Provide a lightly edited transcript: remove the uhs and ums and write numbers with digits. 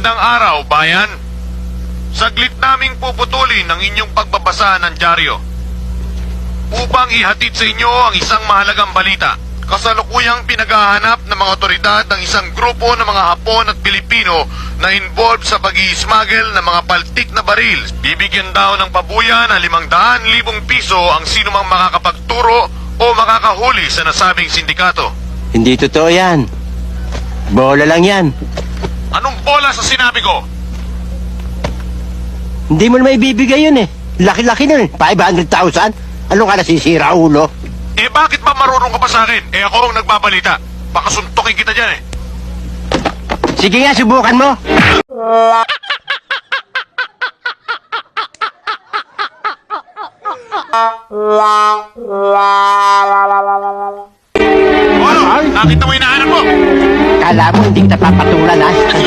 Magandang araw, bayan. Saglit naming puputulin ang inyong pagbabasa ng dyaryo upang ihatid sa inyo ang isang mahalagang balita. Kasalukuyang pinaghahanap ng mga otoridad ng isang grupo ng mga Hapon at Pilipino na involved sa pag-i-smuggle ng mga paltik na baril. Bibigyan daw ng pabuya na 500,000 piso ang sinumang makakapagturo o makakahuli sa nasabing sindikato. Hindi totoo yan. Bola lang yan. Anong bola sa sinabi ko? Hindi mo na maibibigay yun eh. Laki-laki nun eh. 500,000? Ano ka nasisira, ulo? Eh bakit ba marunong ka pa sa akin? Eh ako ang nagbabalita. Baka suntukin kita dyan eh. Sige nga, subukan mo. O ano? Nakita mo yung hinahanap mo? Kala mo hindi kita papatulan, ha?